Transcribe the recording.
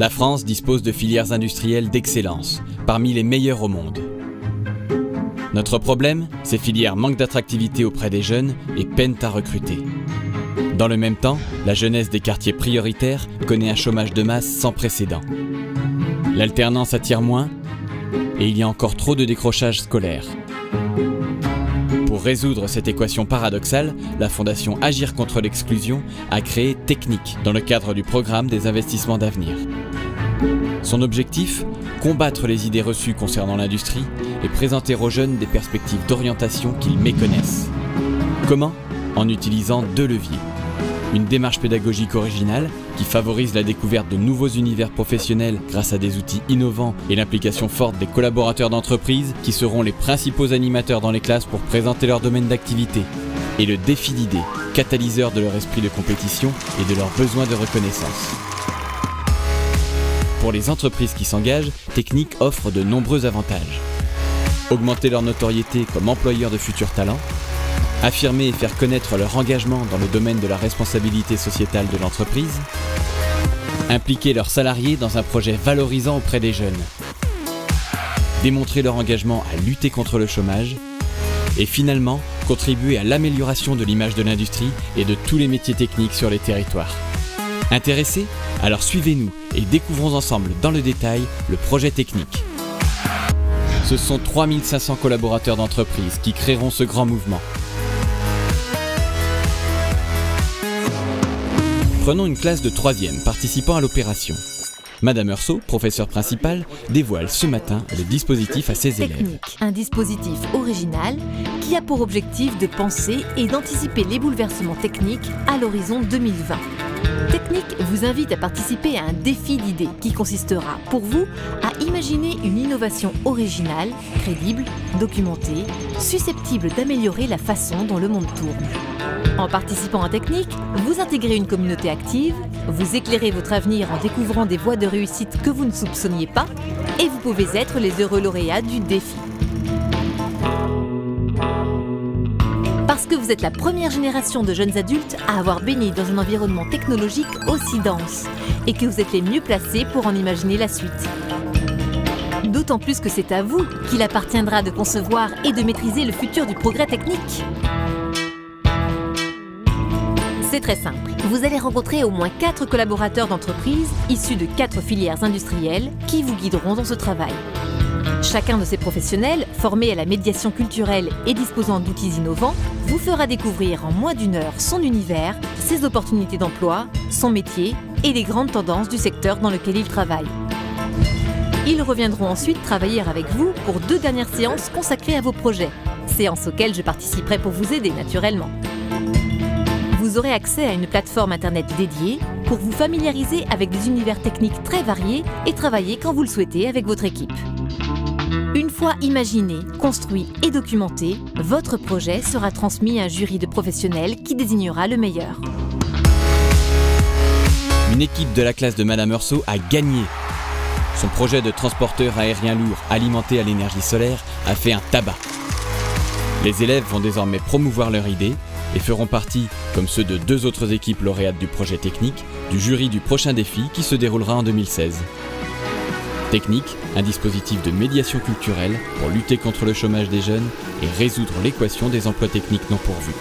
La France dispose de filières industrielles d'excellence, parmi les meilleures au monde. Notre problème, ces filières manquent d'attractivité auprès des jeunes et peinent à recruter. Dans le même temps, la jeunesse des quartiers prioritaires connaît un chômage de masse sans précédent. L'alternance attire moins et il y a encore trop de décrochage scolaire. Pour résoudre cette équation paradoxale, la Fondation Agir contre l'exclusion a créé Technic dans le cadre du programme des investissements d'avenir. Son objectif, combattre les idées reçues concernant l'industrie et présenter aux jeunes des perspectives d'orientation qu'ils méconnaissent. Comment ? En utilisant 2 leviers. Une démarche pédagogique originale qui favorise la découverte de nouveaux univers professionnels grâce à des outils innovants et l'implication forte des collaborateurs d'entreprise qui seront les principaux animateurs dans les classes pour présenter leur domaine d'activité. Et le défi d'idées, catalyseur de leur esprit de compétition et de leur besoin de reconnaissance. Pour les entreprises qui s'engagent, Technic offre de nombreux avantages. Augmenter leur notoriété comme employeur de futurs talents, affirmer et faire connaître leur engagement dans le domaine de la responsabilité sociétale de l'entreprise, impliquer leurs salariés dans un projet valorisant auprès des jeunes, démontrer leur engagement à lutter contre le chômage et finalement contribuer à l'amélioration de l'image de l'industrie et de tous les métiers techniques sur les territoires. Intéressés ? Alors suivez-nous et découvrons ensemble dans le détail le projet Technic. Ce sont 3500 collaborateurs d'entreprise qui créeront ce grand mouvement. Prenons une classe de 3e participant à l'opération. Madame Heursault, professeure principale, dévoile ce matin le dispositif à ses élèves. Technic, un dispositif original qui a pour objectif de penser et d'anticiper les bouleversements techniques à l'horizon 2020. Technic vous invite à participer à un défi d'idées qui consistera pour vous à imaginer une innovation originale, crédible, documentée, susceptible d'améliorer la façon dont le monde tourne. En participant à Technic, vous intégrez une communauté active, vous éclairez votre avenir en découvrant des voies de réussite que vous ne soupçonniez pas et vous pouvez être les heureux lauréats du défi. Parce que vous êtes la première génération de jeunes adultes à avoir baigné dans un environnement technologique aussi dense et que vous êtes les mieux placés pour en imaginer la suite. D'autant plus que c'est à vous qu'il appartiendra de concevoir et de maîtriser le futur du progrès technique. C'est très simple. Vous allez rencontrer au moins 4 collaborateurs d'entreprise issus de 4 filières industrielles qui vous guideront dans ce travail. Chacun de ces professionnels, formés à la médiation culturelle et disposant d'outils innovants, vous fera découvrir en moins d'1 heure son univers, ses opportunités d'emploi, son métier et les grandes tendances du secteur dans lequel il travaille. Ils reviendront ensuite travailler avec vous pour 2 dernières séances consacrées à vos projets, séances auxquelles je participerai pour vous aider naturellement. Vous aurez accès à une plateforme internet dédiée pour vous familiariser avec des univers techniques très variés et travailler quand vous le souhaitez avec votre équipe. Une fois imaginé, construit et documenté, votre projet sera transmis à un jury de professionnels qui désignera le meilleur. Une équipe de la classe de Madame Heursault a gagné. Son projet de transporteur aérien lourd alimenté à l'énergie solaire a fait un tabac. Les élèves vont désormais promouvoir leur idée et feront partie, comme ceux de 2 autres équipes lauréates du projet Technic, du jury du prochain défi qui se déroulera en 2016. Technic, un dispositif de médiation culturelle pour lutter contre le chômage des jeunes et résoudre l'équation des emplois techniques non pourvus.